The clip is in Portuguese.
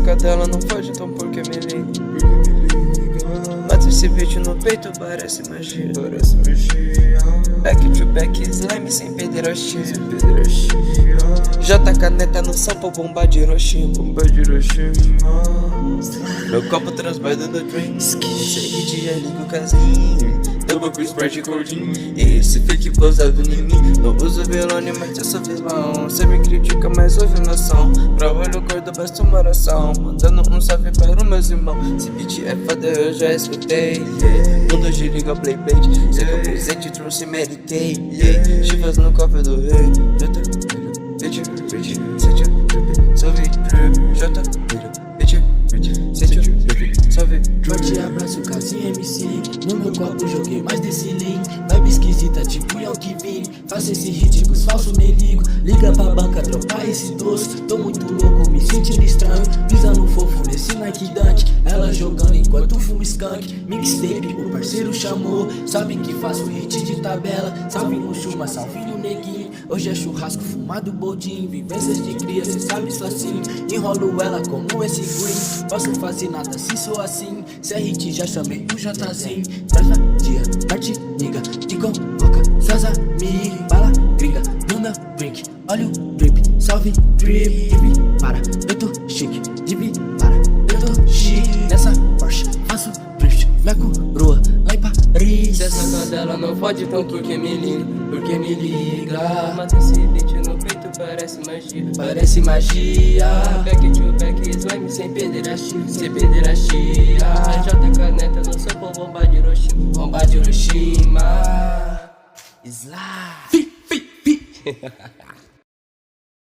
cadela não foge, então por que me liga? Bate esse beat no peito, parece magia. Back to back, slime sem perder a chance. Jota caneta no sample, bomba de Hiroshima. Meu copo transborda do dream. Segue dia, liga o casinho. Double Chris Sprite Cordinho. Esse fake posado em mim. Não uso vilone, mas eu sou vilão. Cê me critica, mas ouve noção. Pra olho gordo basta uma oração. Mandando um salve para os meus irmãos. Esse beat é foda, eu já escutei. Mundo gira igual Playblade. Sei que eu presente, trouxe Mary Kay. Chivas no cofre do rei. Jota, bitch, sente o drip, salve drip. Jota, bitch, sente o drip, salve drip. Forte abraço, Casinha MC. No meu copo joguei mais desse lean. Vibe esquisita, tipo Yonk Vini. Faço esse hit com os falsos me ligo. Liga pra banca, dropar esse doce. Tô muito louco, me sentindo estranho. Pisando fofo nesse Nike Dunk. Ela jogando enquanto fumo skunk. Mixtape, o parceiro chamou. Sabe que faço hit de tabela. Salve no chuma, salve no neguinho. Hoje é churrasco, fumado boldinho. Vivências de cria, cê sabe isso assim. Enrolo ela como esse green. Posso fazer nada se sou assim. Se é hit, já chamei o Jzinho. Traz dia, parte, liga e convoca seus amigos. Bala gringa no meu drink. Olha o drip, salve drip. Divi para, eu tô chique. Divi para, eu tô chique. Nessa Porsche, faço drift. Minha coroa lá em Paris. Se essa cadela não fode, então por que me liga? Por que me liga? Mata esse beat no peito, parece magia. Parece magia. Back to back, slime sem perder a chia. Sem perder a chia. Jota caneta no seu pão, bomba de Hiroshima. Bomba de Hiroshima. Slime.